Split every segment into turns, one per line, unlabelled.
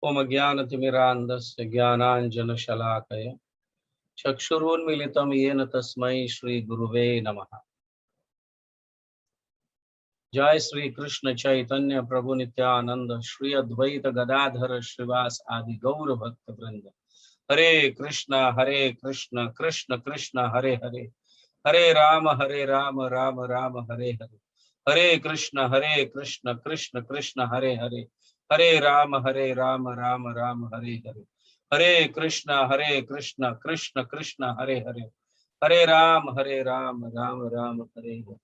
ओम ज्ञानतिमिरान्धस्य ज्ञानाञ्जनशलाकया चक्षुरुन्मीलितं येन तस्मै श्री गुरुवे नमः। जय श्री कृष्ण चैतन्य प्रभु नित्यानंद श्री अद्वैत गदाधर श्रीवास आदि गौर भक्त वृंद। हरे कृष्ण कृष्ण कृष्ण हरे हरे, हरे राम राम राम हरे हरे। हरे कृष्ण कृष्ण कृष्ण हरे हरे, हरे राम राम राम हरे हरे। हरे कृष्ण कृष्ण कृष्ण हरे हरे, हरे राम राम राम हरे हरे।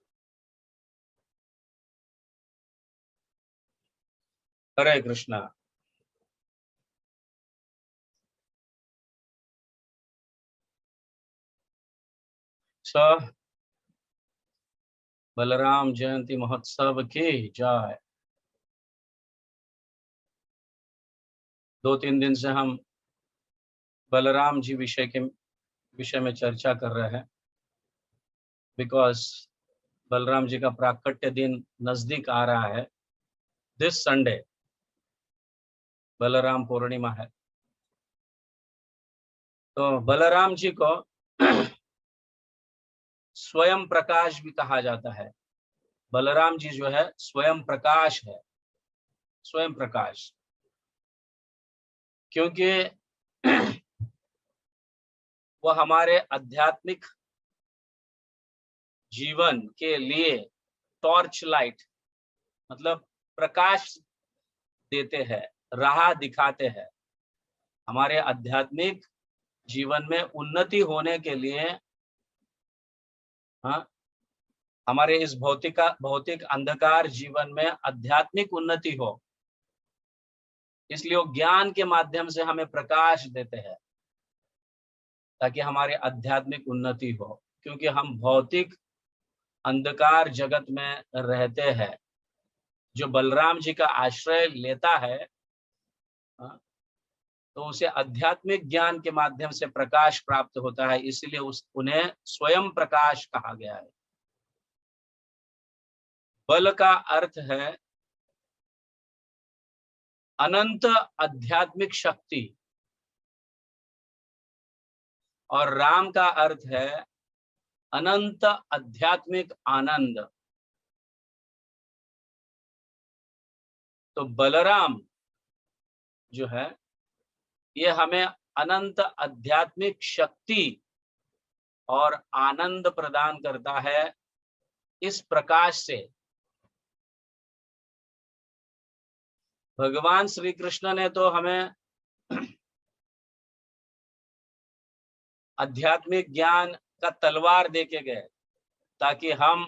हरे कृष्णा। बलराम जयंती महोत्सव की जय। 2-3 दिन से हम बलराम जी विषय में चर्चा कर रहे हैं, बिकॉज बलराम जी का प्राकट्य दिन नजदीक आ रहा है। दिस संडे बलराम पूर्णिमा है। तो बलराम जी को स्वयं प्रकाश भी कहा जाता है। बलराम जी जो है स्वयं प्रकाश है, स्वयं प्रकाश, क्योंकि वह हमारे आध्यात्मिक जीवन के लिए टॉर्च लाइट मतलब प्रकाश देते हैं, राह दिखाते हैं। हमारे आध्यात्मिक जीवन में उन्नति होने के लिए, हाँ, हमारे इस भौतिक अंधकार जीवन में आध्यात्मिक उन्नति हो, इसलिए वो ज्ञान के माध्यम से हमें प्रकाश देते हैं ताकि हमारे आध्यात्मिक उन्नति हो। क्योंकि हम भौतिक अंधकार जगत में रहते हैं। जो बलराम जी का आश्रय लेता है, तो उसे आध्यात्मिक ज्ञान के माध्यम से प्रकाश प्राप्त होता है, इसलिए उन्हें स्वयं प्रकाश कहा गया है। बल का अर्थ है अनंत आध्यात्मिक शक्ति और राम का अर्थ है अनंत आध्यात्मिक आनंद। तो बलराम जो है ये हमें अनंत आध्यात्मिक शक्ति और आनंद प्रदान करता है इस प्रकाश से। भगवान श्री कृष्ण ने तो हमें आध्यात्मिक ज्ञान का तलवार देके गए ताकि हम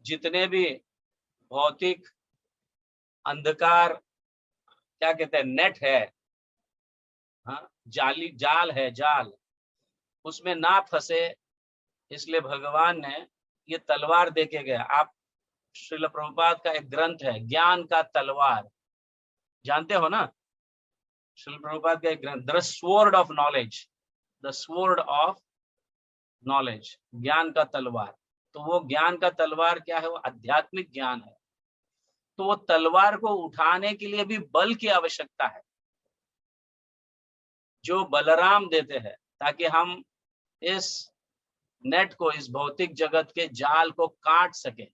जितने भी भौतिक अंधकार, क्या कहते हैं, नेट है, हाँ, जाल है, जाल, उसमें ना फंसे। इसलिए भगवान ने ये तलवार देके गया। आप श्रील प्रभुपाद का एक ग्रंथ है ज्ञान का तलवार, जानते हो ना? श्रील प्रभुपाद का एक ग्रंथ the sword of knowledge, the sword of knowledge, ज्ञान का तलवार। तो वो ज्ञान का तलवार क्या है? वो आध्यात्मिक ज्ञान है। तो वो तलवार को उठाने के लिए भी बल की आवश्यकता है, जो बलराम देते हैं, ताकि हम इस नेट को, इस भौतिक जगत के जाल को काट सके।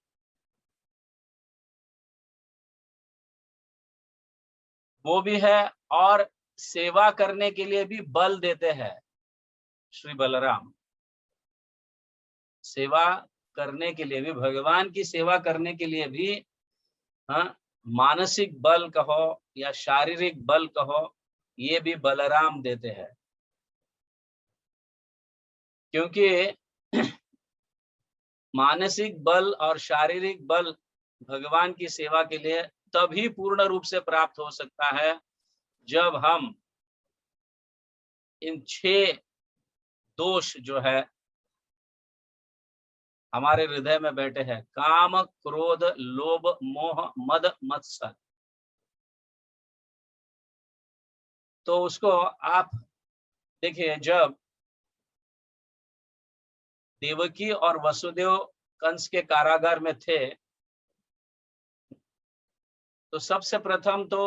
वो भी है, और सेवा करने के लिए भी बल देते हैं श्री बलराम। सेवा करने के लिए भी, भगवान की सेवा करने के लिए भी, हाँ, मानसिक बल कहो या शारीरिक बल कहो, ये भी बलराम देते हैं। क्योंकि मानसिक बल और शारीरिक बल भगवान की सेवा के लिए तभी पूर्ण रूप से प्राप्त हो सकता है जब हम इन 6 दोष जो है हमारे हृदय में बैठे हैं, काम क्रोध लोभ मोह मद मत्सर, तो उसको आप देखिए, जब देवकी और वसुदेव कंस के कारागार में थे, तो सबसे प्रथम तो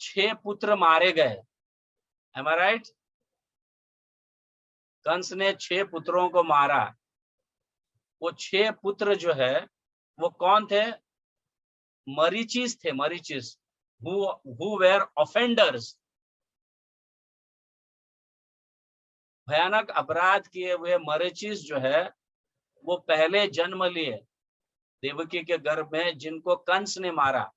6 पुत्र मारे गए। एम आई राइट? कंस ने 6 पुत्रों को मारा। वो 6 पुत्र जो है वो कौन थे? मरीचिस थे, मरीचिस, who were offenders, भयानक अपराध किए हुए मरीचिस जो है वो पहले जन्म लिए देवकी के गर्भ में, जिनको कंस ने मारा।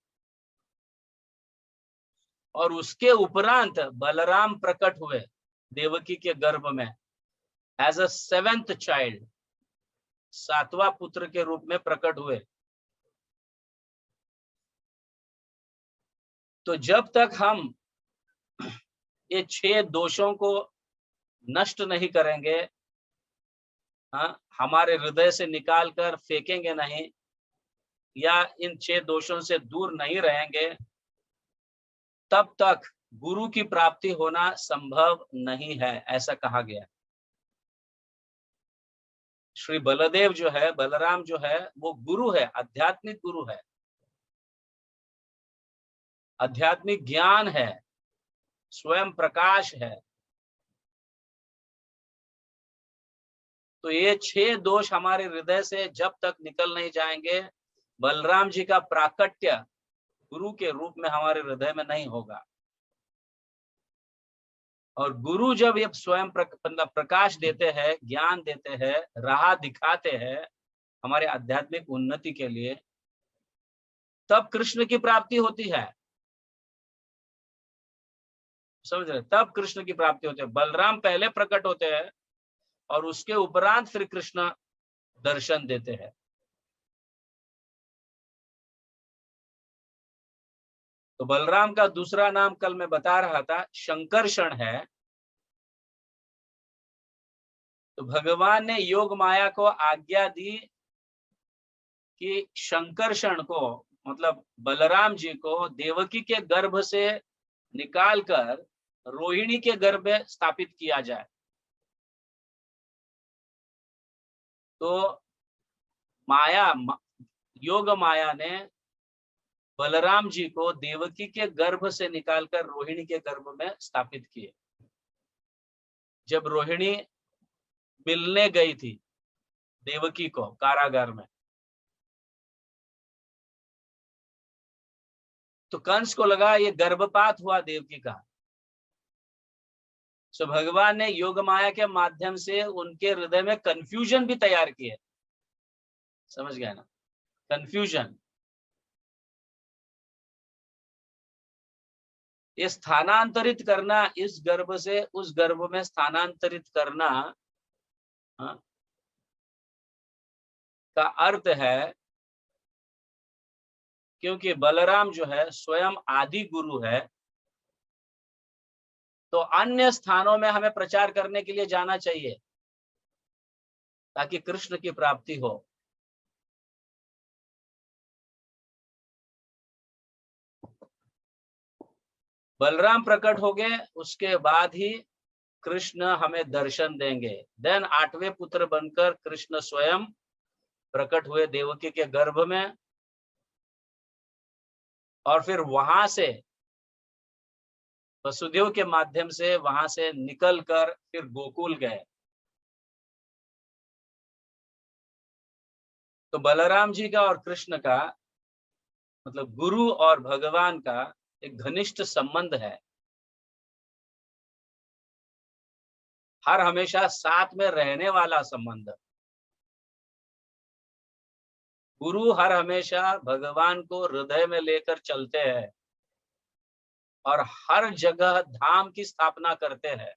और उसके उपरांत बलराम प्रकट हुए देवकी के गर्भ में एज अ 7th चाइल्ड, 7वां पुत्र के रूप में प्रकट हुए। तो जब तक हम ये 6 दोषों को नष्ट नहीं करेंगे, हमारे हृदय से निकाल कर फेंकेंगे नहीं, या इन 6 दोषों से दूर नहीं रहेंगे, तब तक गुरु की प्राप्ति होना संभव नहीं है, ऐसा कहा गया। श्री बलदेव जो है, बलराम जो है, वो गुरु है, आध्यात्मिक गुरु है, आध्यात्मिक ज्ञान है, स्वयं प्रकाश है। तो ये 6 दोष हमारे हृदय से जब तक निकल नहीं जाएंगे, बलराम जी का प्राकट्य गुरु के रूप में हमारे हृदय में नहीं होगा। और गुरु जब ये स्वयं प्रकाश देते हैं, ज्ञान देते हैं, राह दिखाते हैं हमारे आध्यात्मिक उन्नति के लिए, तब कृष्ण की प्राप्ति होती है। समझ रहे? तब कृष्ण की प्राप्ति होती है। बलराम पहले प्रकट होते हैं और उसके उपरांत फिर कृष्ण दर्शन देते हैं। तो बलराम का दूसरा नाम कल मैं बता रहा था, शंकरषण है। तो भगवान ने योग माया को आज्ञा दी कि शंकरषण को, मतलब बलराम जी को, देवकी के गर्भ से निकालकर रोहिणी के गर्भ में स्थापित किया जाए। तो माया, योग माया ने बलराम जी को देवकी के गर्भ से निकालकर रोहिणी के गर्भ में स्थापित किए। जब रोहिणी मिलने गई थी देवकी को कारागार में, तो कंस को लगा ये गर्भपात हुआ देवकी का। सो भगवान ने योग माया के माध्यम से उनके हृदय में कंफ्यूजन भी तैयार किए। समझ गए ना? कंफ्यूजन, ये स्थानांतरित करना, इस गर्भ से उस गर्भ में स्थानांतरित करना, का अर्थ है, क्योंकि बलराम जो है स्वयं आदि गुरु है, तो अन्य स्थानों में हमें प्रचार करने के लिए जाना चाहिए ताकि कृष्ण की प्राप्ति हो। बलराम प्रकट हो गए, उसके बाद ही कृष्ण हमें दर्शन देंगे। देन 8वें पुत्र बनकर कृष्ण स्वयं प्रकट हुए देवकी के गर्भ में, और फिर वहां से वसुदेव के माध्यम से वहां से निकलकर फिर गोकुल गए। तो बलराम जी का और कृष्ण का, मतलब गुरु और भगवान का एक घनिष्ठ संबंध है, हर हमेशा साथ में रहने वाला संबंध। गुरु हर हमेशा भगवान को हृदय में लेकर चलते हैं और हर जगह धाम की स्थापना करते हैं।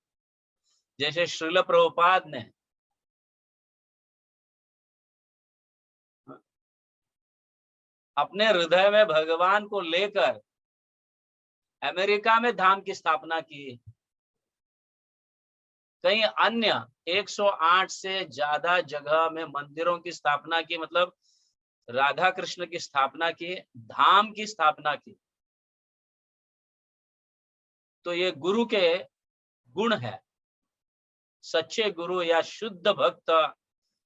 जैसे श्रील प्रभुपाद ने अपने हृदय में भगवान को लेकर अमेरिका में धाम की स्थापना की। कई अन्य 108 से ज्यादा जगह में मंदिरों की स्थापना की, मतलब राधा कृष्ण की स्थापना की, धाम की स्थापना की। तो ये गुरु के गुण है। सच्चे गुरु या शुद्ध भक्त,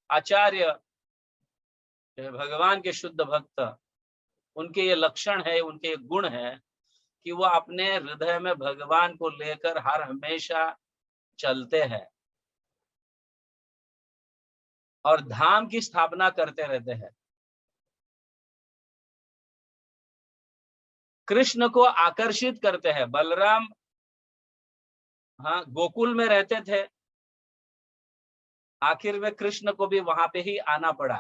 आचार्य, भगवान के शुद्ध भक्त, उनके ये लक्षण है, उनके ये गुण है कि वो अपने हृदय में भगवान को लेकर हर हमेशा चलते हैं और धाम की स्थापना करते रहते हैं। कृष्ण को आकर्षित करते हैं। बलराम हाँ गोकुल में रहते थे, आखिर में कृष्ण को भी वहां पे ही आना पड़ा।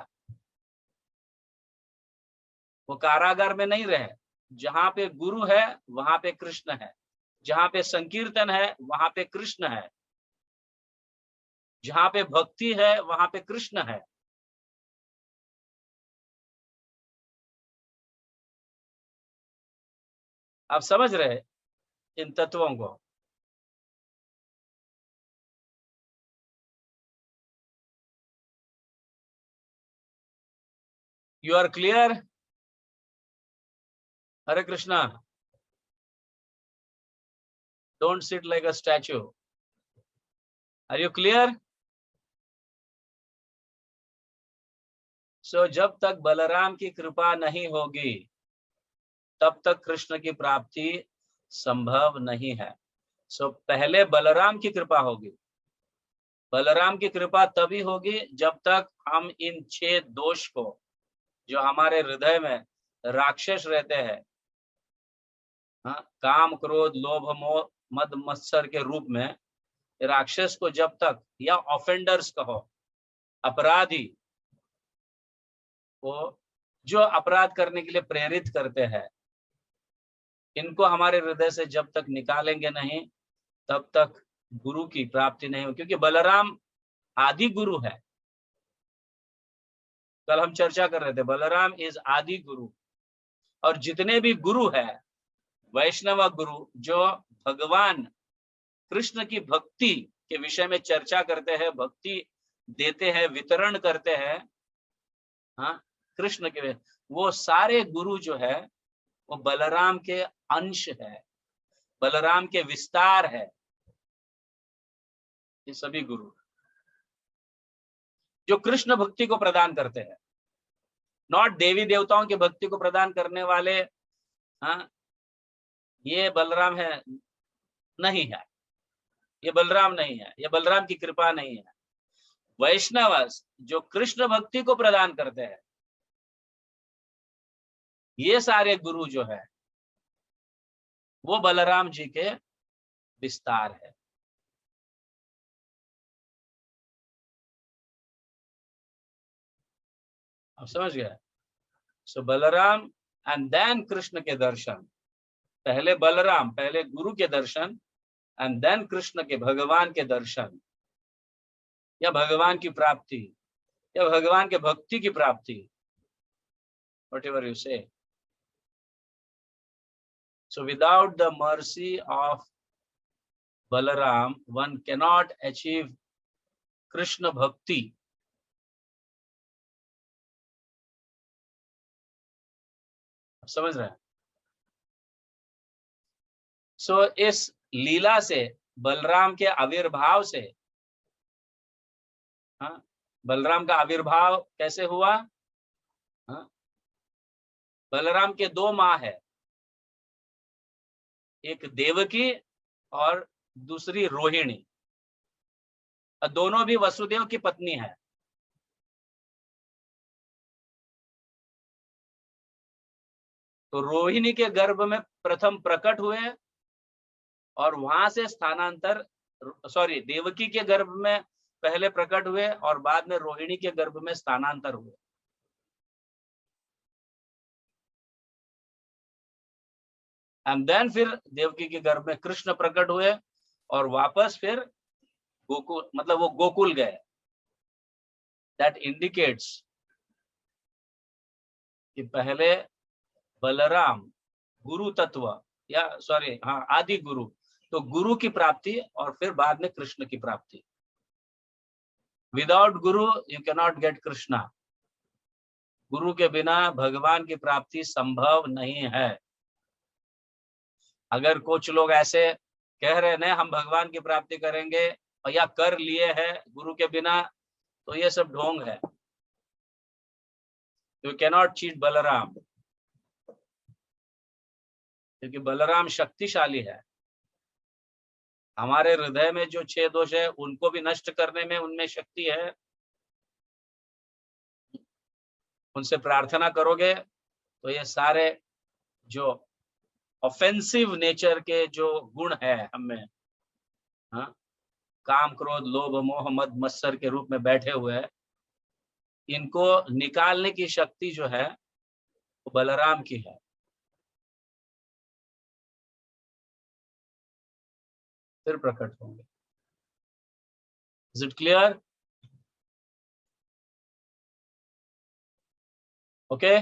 वो कारागार में नहीं रहे। जहां पे गुरु है वहां पे कृष्ण है, जहां पे संकीर्तन है वहां पे कृष्ण है, जहां पे भक्ति है वहां पे कृष्ण है। आप समझ रहे इन तत्वों को? You are clear? Hare Krishna. Don't sit like a statue. Are you clear? So जब तक बलराम की कृपा नहीं होगी तब तक कृष्ण की प्राप्ति संभव नहीं है। सो पहले बलराम की कृपा होगी। बलराम की कृपा तभी होगी जब तक हम इन 6 दोष को, जो हमारे हृदय में राक्षस रहते हैं, हाँ, काम क्रोध लोभ मोह मद मत्सर के रूप में राक्षस को जब तक, या ऑफेंडर्स कहो, अपराधी, वो जो अपराध करने के लिए प्रेरित करते हैं, इनको हमारे हृदय से जब तक निकालेंगे नहीं तब तक गुरु की प्राप्ति नहीं होगी। क्योंकि बलराम आदि गुरु है। कल हम चर्चा कर रहे थे, बलराम इज आदि गुरु। और जितने भी गुरु है, वैष्णव गुरु, जो भगवान कृष्ण की भक्ति के विषय में चर्चा करते हैं, भक्ति देते हैं, वितरण करते हैं, हाँ, कृष्ण के, वो सारे गुरु जो है वो बलराम के अंश है, बलराम के विस्तार है। ये सभी गुरु जो कृष्ण भक्ति को प्रदान करते हैं, नॉट देवी देवताओं की भक्ति को प्रदान करने वाले, हाँ, ये बलराम है नहीं है, ये बलराम नहीं है, ये बलराम की कृपा नहीं है। वैष्णव जो कृष्ण भक्ति को प्रदान करते हैं, ये सारे गुरु जो है वो बलराम जी के विस्तार है। आप समझ गए? सो बलराम एंड देन कृष्ण के दर्शन। पहले बलराम, पहले गुरु के दर्शन, एंड देन कृष्ण के, भगवान के दर्शन, या भगवान की प्राप्ति, या भगवान के भक्ति की प्राप्ति, whatever you say. So without the mercy of Balaram, one cannot achieve Krishna bhakti. समझ रहे हैं? सो इस लीला से, बलराम के आविर्भाव से, हाँ, बलराम का आविर्भाव कैसे हुआ? हाँ, बलराम के 2 माँ है, एक देवकी और दूसरी रोहिणी, और दोनों भी वसुदेव की पत्नी है। तो रोहिणी के गर्भ में प्रथम प्रकट हुए और वहां से स्थानांतर, सॉरी, देवकी के गर्भ में पहले प्रकट हुए और बाद में रोहिणी के गर्भ में स्थानांतर हुए। एंड देन फिर देवकी के गर्भ में कृष्ण प्रकट हुए और वापस फिर गोकुल, मतलब वो गोकुल गए। दैट इंडिकेट्स कि पहले बलराम गुरु तत्व, या सॉरी, हाँ, आदि गुरु, तो गुरु की प्राप्ति और फिर बाद में कृष्ण की प्राप्ति। Without Guru you can not gate Krishna. गुरु के बिना भगवान की प्राप्ति संभव नहीं है। अगर कुछ लोग ऐसे कह रहे हैं हम भगवान की प्राप्ति करेंगे और या कर लिए हैं गुरु के बिना, तो ये सब ढोंग है। You can not cheat Balram. क्योंकि बलराम शक्तिशाली है। हमारे हृदय में जो 6 दोष है उनको भी नष्ट करने में उनमें शक्ति है। उनसे प्रार्थना करोगे तो ये सारे जो ऑफेंसिव नेचर के जो गुण है हमें, हाँ, काम क्रोध लोभ मोह मद मत्सर के रूप में बैठे हुए हैं, इनको निकालने की शक्ति जो है वो बलराम की है। फिर प्रकट होंगे। Is it clear? ओके,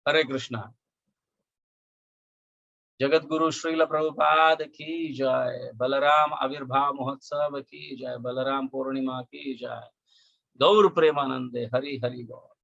हरे कृष्णा। जगत गुरु श्रील प्रभुपाद की जय। बलराम आविर्भाव महोत्सव की जय। बलराम पूर्णिमा की जय। गौर प्रेमानंदे हरि हरि गौर।